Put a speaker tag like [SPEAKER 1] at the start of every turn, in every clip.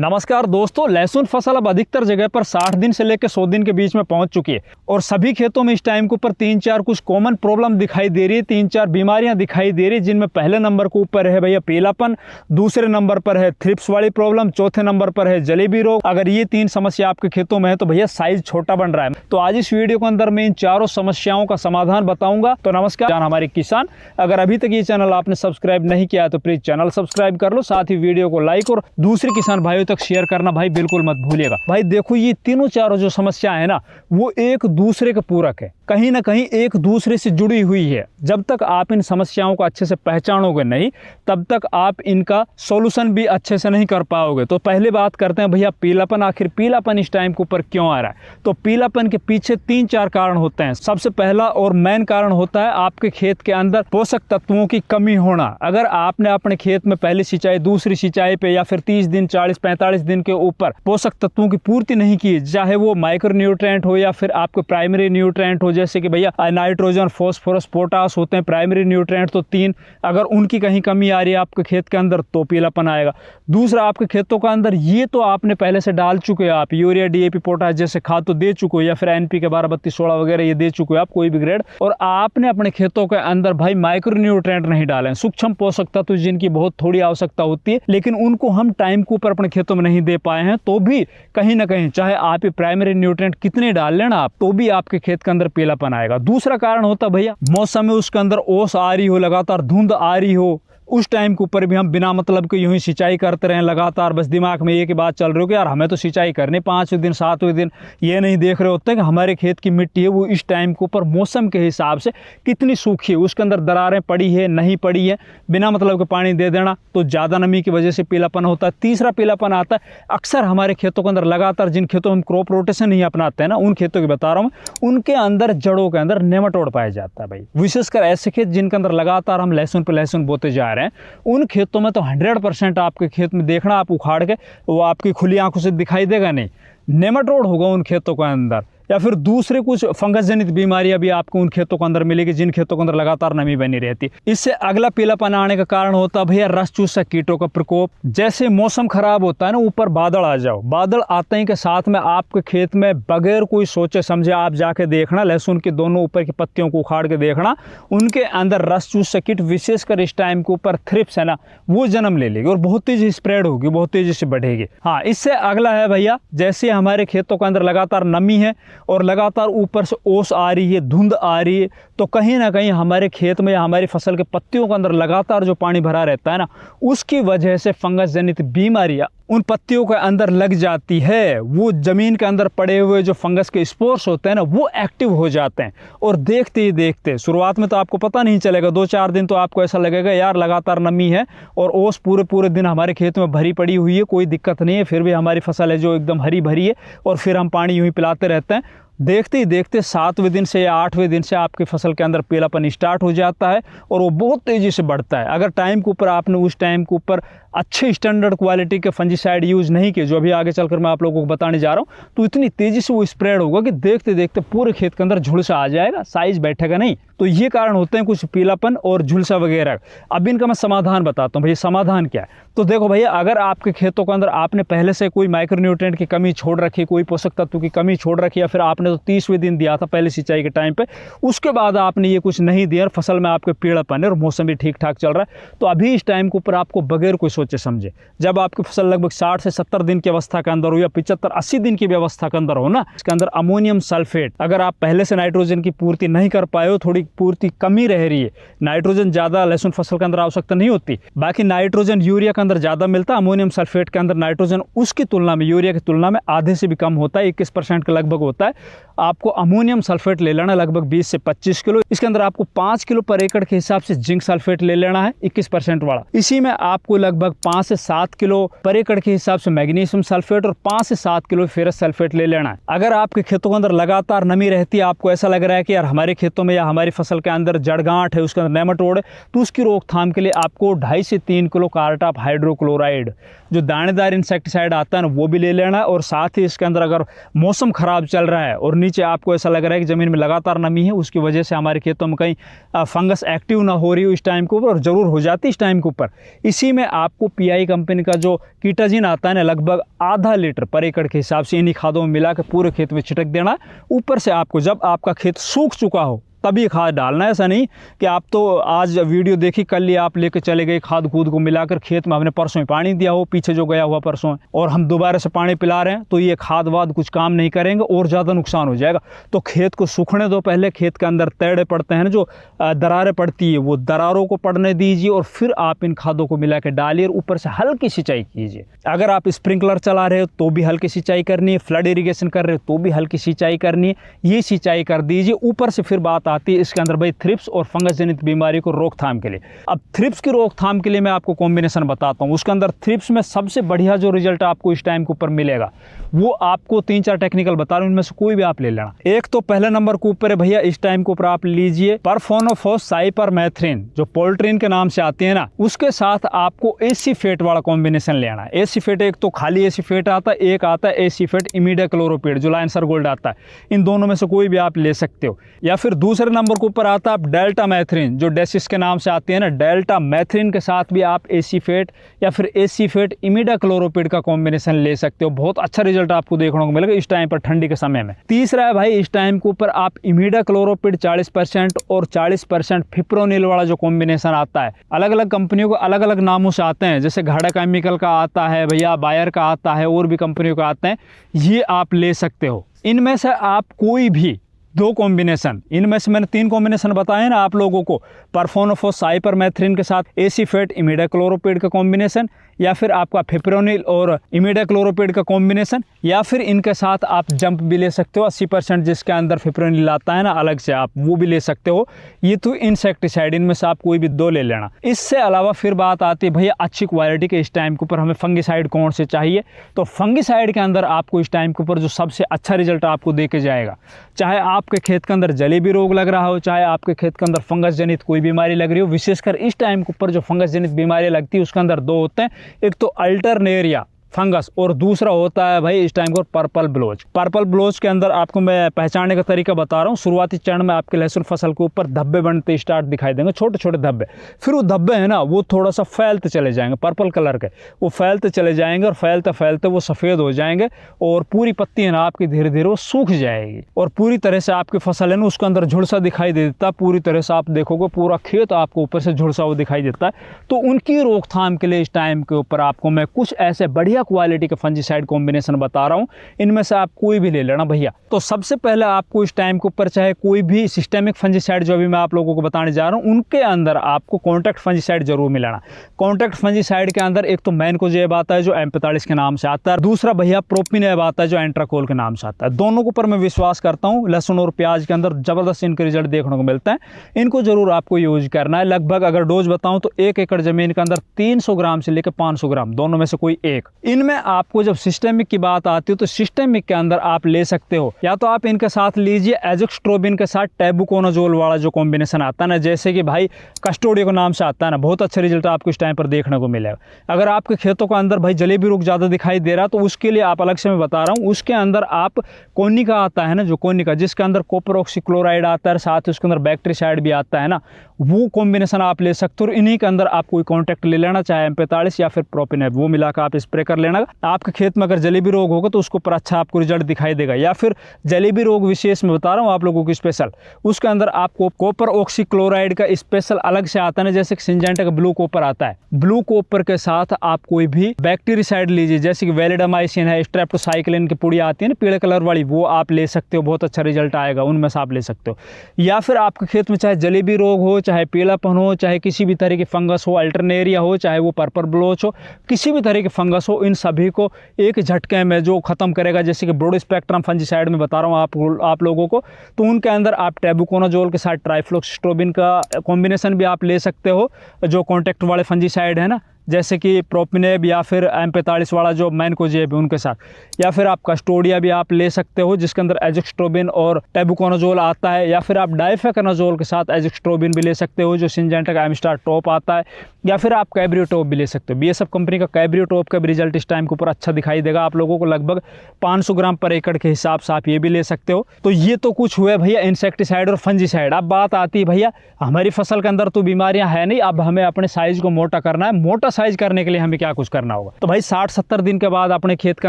[SPEAKER 1] नमस्कार दोस्तों, लहसुन फसल अब अधिकतर जगह पर 60 दिन से लेकर 100 दिन के बीच में पहुंच चुकी है और सभी खेतों में इस टाइम के ऊपर 3-4 कुछ कॉमन प्रॉब्लम दिखाई दे रही है। 3-4 बीमारियां दिखाई दे रही है, जिनमें पहले नंबर के ऊपर है भैया पीलापन, दूसरे नंबर पर है थ्रिप्स वाली प्रॉब्लम, चौथे नंबर पर है जलेबी रोग। अगर ये 3 समस्या आपके खेतों में है तो भैया साइज छोटा बन रहा है। तो आज इस वीडियो के अंदर मैं इन चारों समस्याओं का समाधान बताऊंगा। तो नमस्कार हमारे किसान, अगर अभी तक ये चैनल आपने सब्सक्राइब नहीं किया तो प्लीज चैनल सब्सक्राइब कर लो, साथ ही वीडियो को लाइक और दूसरे किसान भाइयों तक शेयर करना भाई बिल्कुल मत भूलिएगा। भाई देखो, ये तीनों चारों जो समस्या है ना, वो एक दूसरे के पूरक है, कहीं ना कहीं एक दूसरे से जुड़ी हुई है। जब तक आप इन समस्याओं को अच्छे से पहचानोगे नहीं, तब तक आप इनका सॉल्यूशन भी अच्छे से नहीं कर पाओगे। तो पहले बात करते हैं भैया पीलापन। आखिर पीलापन इस टाइम के ऊपर क्यों आ रहा है? तो पीलापन के पीछे 3-4 कारण होते हैं। सबसे पहला और मेन कारण होता है आपके खेत के अंदर पोषक तत्वों की कमी होना। अगर आपने अपने खेत में पहली सिंचाई, दूसरी सिंचाई पे या फिर 30 दिन, 40-45 दिन के ऊपर पोषक तत्वों की पूर्ति नहीं की, चाहे वो माइक्रो न्यूट्रिएंट हो या फिर आपके प्राइमरी न्यूट्रिएंट हो, जैसे कि भैया नाइट्रोजन, फास्फोरस, पोटास होते हैं प्राइमरी न्यूट्रिएंट, तो 3, अगर उनकी कहीं कमी आ रही है आपके खेत के अंदर तो पीलापन आएगा। दूसरा, आपके खेतों के अंदर ये तो आपने पहले से डाल चुके हो, आप यूरिया, डीएपी, पोटास जैसे खाद तो दे चुके हो, या फिर एनपीके 12-32-16 वगैरह ये दे चुके हो आप, कोई भी ग्रेड, और आपने अपने खेतों के अंदर भाई माइक्रो न्यूट्रिएंट नहीं डाले, सूक्ष्म पोषक तत्व जिनकी बहुत थोड़ी आवश्यकता होती है, लेकिन उनको हम टाइम के ऊपर अपने खेतों में नहीं दे पाए हैं, तो भी कहीं ना कहीं चाहे आप प्राइमरी न्यूट्रिएंट कितने डाल लेना आप, तो भी आपके खेत के अंदर पीलापन आएगा। दूसरा कारण होता भैया मौसम में उसके अंदर ओस आ रही हो, लगातार धुंध आ रही हो, उस टाइम के ऊपर भी हम बिना मतलब के यूं ही सिंचाई करते रहें लगातार, बस दिमाग में ये की बात चल रही हो कि यार हमें तो सिंचाई करनी 5वें दिन 7वें दिन, ये नहीं देख रहे होते कि हमारे खेत की मिट्टी है वो इस टाइम के ऊपर मौसम के हिसाब से कितनी सूखी है, उसके अंदर दरारें पड़ी है नहीं पड़ी है, बिना मतलब के पानी दे देना, तो ज़्यादा नमी की वजह से पीलापन होता है। तीसरा पीलापन आता है अक्सर हमारे खेतों के अंदर लगातार, जिन खेतों में हम क्रॉप रोटेशन नहीं अपनाते हैं ना, उन खेतों की बता रहा हूँ, उनके अंदर जड़ों के अंदर नेमाटोड पाया जाता है भाई। विशेषकर ऐसे खेत जिनके अंदर लगातार हम लहसुन पर लहसुन बोते जा रहे हैं, उन खेतों में तो 100% आपके खेत में देखना, आप उखाड़ के वो आपकी खुली आंखों से दिखाई देगा नहीं, नेमाटोड होगा उन खेतों के अंदर, या फिर दूसरे कुछ फंगस जनित बीमारियां भी आपको उन खेतों के अंदर मिलेगी जिन खेतों के अंदर लगातार नमी बनी रहती है। इससे अगला पीलापन आने का कारण होता है भैया रस चूसक कीटों का प्रकोप। जैसे मौसम खराब होता है ना, ऊपर बादल आ जाओ, बादल आते ही के साथ में आपके खेत में बगैर कोई सोचे समझे आप जाके देखना, लहसुन के दोनों ऊपर की पत्तियों को उखाड़ के देखना, उनके अंदर रस चूसक कीट, विशेषकर इस टाइम के ऊपर थ्रिप्स है ना, वो जन्म ले लेगी और बहुत तेजी स्प्रेड होगी, बहुत तेजी से बढ़ेगी। हाँ, इससे अगला है भैया, जैसे हमारे खेतों के अंदर लगातार नमी है और लगातार ऊपर से ओस आ रही है, धुंध आ रही है, तो कहीं ना कहीं हमारे खेत में या हमारी फसल के पत्तियों के अंदर लगातार जो पानी भरा रहता है ना, उसकी वजह से फंगस जनित बीमारियां उन पत्तियों के अंदर लग जाती है। वो जमीन के अंदर पड़े हुए जो फंगस के स्पोर्स होते हैं ना, वो एक्टिव हो जाते हैं, और देखते ही देखते शुरुआत में तो आपको पता नहीं चलेगा, 2-4 दिन तो आपको ऐसा लगेगा यार लगातार नमी है और ओस पूरे दिन हमारे खेत में भरी पड़ी हुई है, कोई दिक्कत नहीं है, फिर भी हमारी फसल है जो एकदम हरी भरी है, और फिर हम पानी यूं ही पिलाते रहते हैं। देखते ही देखते 7वें दिन से या 8वें दिन से आपकी फसल के अंदर पीलापन स्टार्ट हो जाता है और वो बहुत तेज़ी से बढ़ता है। अगर टाइम के ऊपर आपने उस टाइम के ऊपर अच्छे स्टैंडर्ड क्वालिटी के फंजीसाइड यूज़ नहीं किए, जो अभी आगे चलकर मैं आप लोगों को बताने जा रहा हूँ, तो इतनी तेज़ी से वो स्प्रेड होगा कि देखते देखते पूरे खेत के अंदर झुलसा आ जाएगा, साइज बैठेगा नहीं। तो ये कारण होते हैं कुछ पीलापन और झुलसा वगैरह। अब इनका मैं समाधान बताता हूँ। भैया समाधान क्या है? तो देखो भैया, अगर आपके खेतों के अंदर आपने पहले से कोई माइक्रोन्यूट्रिएंट की कमी छोड़ रखी, कोई पोषक तत्व की कमी छोड़ रखी, या फिर आपने तो 30वें दिन दिया था पहले सिंचाई के टाइम पे, उसके बाद आपने ये कुछ नहीं दिया और फसल में आपके पीलापन है और मौसम भी ठीक ठाक चल रहा है, तो अभी इस टाइम के ऊपर आपको बगैर कोई सोचे समझे, जब आपकी फसल लगभग 60 से 70 दिन की अवस्था के अंदर हो या 75-80 दिन की व्यवस्था के अंदर हो ना, इसके अंदर अमोनियम सल्फेट, अगर आप पहले से नाइट्रोजन की पूर्ति नहीं कर पाए हो, थोड़ी पूर्ति कमी रह रही है, नाइट्रोजन ज्यादा लहसुन फसल के अंदर आवश्यकता नहीं होती, बाकी नाइट्रोजन यूरिया के अंदर ज्यादा मिलता है, अमोनियम सल्फेट के अंदर नाइट्रोजन उसकी तुलना में, यूरिया की तुलना में आधे से भी कम होता है, 21% के लगभग होता है। आपको अमोनियम सल्फेट ले लेना लगभग 20 से 25 किलो। इसके अंदर आपको 5 किलो पर एकड़ के हिसाब से जिंक सल्फेट ले लेना है 21% वाला। इसी में आपको लगभग 5 से 7 किलो पर एकड़ के हिसाब से मैग्नीशियम सल्फेट और 5 से 7 किलो फेरस सल्फेट ले लेना है। अगर आपके खेतों के अंदर लगातार नमी रहती है, आपको ऐसा लग रहा है कि यार हमारे खेतों में या हमारी फसल के अंदर जड़गांठ है, उसके अंदर नेमाटोड है, तो उसकी रोकथाम के लिए आपको 2.5 से 3 किलो कार्टाप हाइड्रोक्लोराइड जो दानेदार इंसेक्टिसाइड आता है ना, वो भी ले लेना है। और साथ ही इसके अंदर अगर मौसम खराब चल रहा है और और नीचे आपको ऐसा लग रहा है कि ज़मीन में लगातार नमी है, उसकी वजह से हमारे खेतों में कहीं फंगस एक्टिव ना हो रही हो इस टाइम के ऊपर, और ज़रूर हो जाती है इस टाइम के ऊपर। इसी में आपको पीआई कंपनी का जो कीटाजिन आता है ना, लगभग आधा लीटर पर एकड़ के हिसाब से इन्हीं खादों में मिला के पूरे खेत में छिटक देना। ऊपर से आपको जब आपका खेत सूख चुका हो तभी खाद डालना है। ऐसा नहीं कि आप तो आज वीडियो देखी, कल ही आप लेके चले गए खाद कूद को मिलाकर खेत में, हमने परसों ही पानी दिया हो, पीछे जो गया हुआ परसों है, और हम दोबारा से पानी पिला रहे हैं, तो ये खाद वाद कुछ काम नहीं करेंगे और ज़्यादा नुकसान हो जाएगा। तो खेत को सूखने दो पहले, खेत के अंदर तैड़े पड़ते हैं ना, जो दरारें पड़ती है, वो दरारों को पड़ने दीजिए और फिर आप इन खादों को मिला के डालिए और ऊपर से हल्की सिंचाई कीजिए। अगर आप स्प्रिंकलर चला रहे हो तो भी हल्की सिंचाई करनी है, फ्लड इरीगेशन कर रहे हो तो भी हल्की सिंचाई करनी है, ये सिंचाई कर दीजिए। ऊपर से फिर बात आती है इसके अंदर भाई थ्रिप्स और फंगस जनित बीमारी को रोकथाम के लिए। अब थ्रिप्स की रोकथाम के लिए मैं आपको कॉम्बिनेशन बताता हूँ। उसके अंदर थ्रिप्स में सबसे बढ़िया जो रिजल्ट आपको इस टाइम के ऊपर मिलेगा, वो आपको 3-4 टेक्निकल बता रहा हूँ, इनमें से कोई भी आप ले लेना। एक तो पहले नंबर के ऊपर है भैया, इस टाइम के ऊपर आप लीजिए परफोनोफॉस साइपरमेथ्रिन, जो पोल्ट्रीन के नाम से आती है ना, उसके साथ आपको एसीफेट वाला कॉम्बिनेशन लेना है। एसीफेट, एक तो खाली एसीफेट आता है, एक आता है एसीफेट इमिडाक्लोरोपिड जो लायंसर गोल्ड आता है। इन दोनों में से कोई भी आप ले सकते हो। या फिर दूसरे नंबर के ऊपर आता है आप डेल्टा मैथ्रिन, जो डेसिस के नाम से आती है ना, डेल्टा मैथ्रिन के साथ भी आप एसीफेट या फिर एसीफेट इमिडाक्लोरोपिड का कॉम्बिनेशन ले सकते हो। बहुत अच्छा रिजल्ट आपको देखने को मिलेगा इस टाइम पर, ठंडी के समय में। तीसरा है भाई, इस टाइम के ऊपर आप इमिडाक्लोरोपिड 40% और 40% फिप्रोनिल वाला जो कॉम्बिनेशन आता है, अलग अलग कंपनियों को अलग अलग नामों से आते हैं, जैसे घाटा केमिकल का आता है भैया, बायर का आता है, और भी कंपनियों का आते हैं, ये आप ले सकते हो। इनमें से आप कोई भी 2 कॉम्बिनेशन, इनमें से मैंने 3 कॉम्बिनेशन बताए ना आप लोगों को, परफोनोफॉस साइपरमेथ्रिन के साथ एसीफेट इमिडाक्लोरोपिड का कॉम्बिनेशन, या फिर आपका फिप्रोनिल और इमिडाक्लोरोपिड का कॉम्बिनेशन, या फिर इनके साथ आप जंप भी ले सकते हो 80% जिसके अंदर फिप्रोनिल आता है ना अलग से, आप वो भी ले सकते हो। ये तो इंसेक्टिसाइड, इनमें से आप कोई भी 2 ले लेना। इससे अलावा फिर बात आती है भैया अच्छी क्वालिटी के, इस टाइम के ऊपर हमें फंगिसाइड कौन से चाहिए। तो फंगिसाइड के अंदर आपको इस टाइम के ऊपर जो सबसे अच्छा रिजल्ट आपको दे के जाएगा, चाहे आपके खेत के अंदर जलेबी रोग लग रहा हो, चाहे आपके खेत के अंदर फंगस जनित कोई बीमारी लग रही हो, विशेषकर इस टाइम के ऊपर जो फंगस जनित बीमारी लगती है उसके अंदर 2 होते हैं, एक तो अल्टरनेरिया फंगस और दूसरा होता है भाई इस टाइम को पर्पल ब्लोच। पर्पल ब्लोच के अंदर आपको मैं पहचानने का तरीका बता रहा हूँ। शुरुआती चरण में आपके लहसुन फसल के ऊपर धब्बे बनते स्टार्ट दिखाई देंगे, छोटे छोटे धब्बे। फिर वो धब्बे है ना, वो थोड़ा सा फैलते चले जाएंगे, पर्पल कलर के, वो फैलते चले जाएंगे और फैलते फैलते वो सफ़ेद हो जाएंगे और पूरी पत्ती है ना आपकी धीरे धीरे वो सूख जाएगी और पूरी तरह से आपकी फसल है ना उसके अंदर झुलसा दिखाई दे देता है। पूरी तरह से आप देखोगे पूरा खेत आपको ऊपर से झुलसा हुआ दिखाई देता है। तो उनकी रोकथाम के लिए इस टाइम के ऊपर आपको मैं कुछ ऐसे बढ़िया क्वालिटी के फंजीसाइड कॉम्बिनेशन बता रहा हूं, इनमें से आप कोई भी ले लेना भैया। तो सबसे पहले आपको इस टाइम के ऊपर चाहे कोई भी सिस्टेमिक फंजीसाइड जो अभी मैं आप लोगों को बताने जा रहा हूं, उनके अंदर आपको कॉन्टैक्ट फंजीसाइड जरूर मिलाना। कॉन्टैक्ट फंजीसाइड के अंदर एक तो मैनकोजेब आता है जो M45 के नाम से आता है, दूसरा भैया प्रोपिनेब आता है जो एंट्राकोल के नाम से आता है। दोनों के ऊपर मैं विश्वास करता हूँ। लहसुन और प्याज के अंदर जबरदस्त इनके रिजल्ट देखने को मिलता है, इनको जरूर आपको यूज करना है। लगभग अगर डोज बताऊं तो 1 एकड़ जमीन के अंदर 300 ग्राम से लेकर 500 ग्राम, दोनों में से कोई एक। इनमें आपको जब सिस्टेमिक की बात आती है तो सिस्टेमिक के अंदर आप ले सकते हो, या तो आप इनके साथ लीजिए एजोक्स्ट्रोबिन के साथ टेबुकोनाजोल वाला जो कॉम्बिनेशन आता है ना, जैसे कि भाई कस्टोडियो के नाम से आता है ना, बहुत अच्छा रिजल्ट आपको इस टाइम पर देखने को मिलेगा। अगर आपके खेतों के अंदर भाई जलेबी रोग ज़्यादा दिखाई दे रहा तो उसके लिए आप अलग से मैं बता रहा हूँ, उसके अंदर आप कोनिका आता है ना, जो कोनिका जिसके अंदर कॉपर ऑक्सीक्लोराइड आता है, साथ ही उसके अंदर बैक्टीरिसाइड भी आता है ना, वो कॉम्बिनेशन आप ले सकते हो। इन्हीं के अंदर आप कोई कॉन्टैक्ट ले लेना, चाहे M45 या फिर प्रोपिनेब, वो मिलाकर आप स्प्रे कर लेना। आपके खेत में अगर जलेबी रोग होगा तो उसको पर अच्छा आपको रिजल्ट दिखाई देगा। या फिर जलेबी रोग विशेष में बता रहा हूँ आप लोगों को स्पेशल, उसके अंदर आपको कॉपर ऑक्सीक्लोराइड का स्पेशल अलग से आता है, जैसे कि सिंजेंटा का ब्लू कॉपर आता है। ब्लू कॉपर के साथ आप कोई भी बैक्टीरिसाइड लीजिए, जैसे कि वैलिडामाइसिन है, स्ट्रेप्टोसाइक्लिन की पुड़ी आती है ना पीले कलर वाली, वो आप ले सकते हो, बहुत अच्छा रिजल्ट आएगा, उनमें से आप ले सकते हो। या फिर आपके खेत में चाहे जलेबी रोग हो, चाहे पीलापन हो, चाहे किसी भी तरह की फंगस हो, अल्टरनेरिया हो, चाहे वो पर्पल ब्लोच हो, किसी भी तरह की फंगस हो, इन सभी को एक झटके में जो खत्म करेगा, जैसे कि ब्रॉड स्पेक्ट्रम फंजीसाइड में बता रहा हूँ आप लोगों को, तो उनके अंदर आप टेबुकोनाजोल के साथ ट्राइफ्लोक्सिस्ट्रोबिन का कॉम्बिनेशन भी आप ले सकते हो, जो कॉन्टैक्ट वाले फंजीसाइड है ना, जैसे कि प्रोपिनेब या फिर M45 वाला जो मैनकोजेब है उनके साथ, या फिर आप कस्टोडिया भी आप ले सकते हो जिसके अंदर एजोक्स्ट्रोबिन और टेबुकोनाजोल आता है, या फिर आप डाइफेकोनाजोल के साथ एजोक्स्ट्रोबिन भी ले सकते हो जो सिंजेंटा का एमस्टार टॉप आता है, या फिर आप कैब्रियो टॉप भी ले सकते हो। BASF कंपनी का कैब्रियो टॉप का भी रिजल्ट इस टाइम के ऊपर अच्छा दिखाई देगा आप लोगों को, लगभग 500 ग्राम पर एकड़ के हिसाब से आप ये भी ले सकते हो। तो ये तो कुछ हुए भैया इंसेक्टिसाइड और फंजीसाइड। अब बात आती है भैया हमारी फसल के अंदर तो बीमारियां है नहीं, अब हमें अपने साइज को मोटा करना है। मोटा साइज करने के लिए हमें क्या कुछ करना होगा, तो भाई 60-70 दिन के बाद अपने खेत के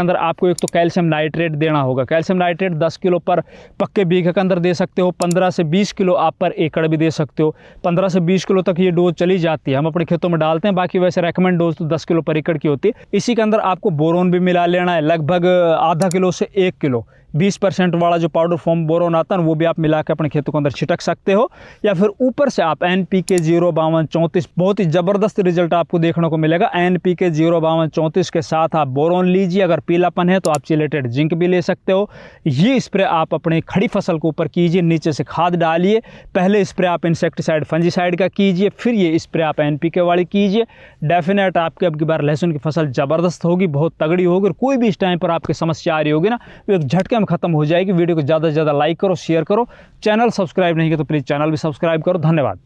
[SPEAKER 1] अंदर आपको एक तो कैल्शियम नाइट्रेट देना होगा। कैल्शियम नाइट्रेट 10 किलो पर पक्के बीघे के अंदर दे सकते हो, 15 से 20 किलो आप पर एकड़ भी दे सकते हो। 15 से 20 किलो तक ये डोज चली जाती है, हम अपने खेतों में डालते हैं। बाकी वैसे रेकमेंड डोज तो 10 किलो पर एकड़ की होती है। इसी के अंदर आपको बोरोन भी मिला लेना है, लगभग आधा किलो से 1 किलो। 20% वाला जो पाउडर फॉर्म बोरोन आता है वो भी आप मिला के अपने खेतों के अंदर छिटक सकते हो, या फिर ऊपर से आप NPK 05234 बहुत ही ज़बरदस्त रिजल्ट आपको देखने को मिलेगा। NPK 05234 के साथ आप बोरोन लीजिए, अगर पीलापन है तो आप चिलेटेड जिंक भी ले सकते हो। ये स्प्रे आप अपने खड़ी फसल के ऊपर कीजिए, नीचे से खाद डालिए। पहले स्प्रे आप इंसेक्टिसाइड फंजीसाइड का कीजिए, फिर ये स्प्रे आप NPK वाली कीजिए। डेफिनेट आपके अब की बार लहसुन की फसल ज़बरदस्त होगी, बहुत तगड़ी होगी, और कोई भी इस टाइम पर आपकी समस्या आ रही होगी ना वो एक झटके खत्म हो जाएगी। वीडियो को ज़्यादा से ज़्यादा लाइक करो, शेयर करो। चैनल सब्सक्राइब नहीं किया तो प्लीज़ चैनल भी सब्सक्राइब करो। धन्यवाद।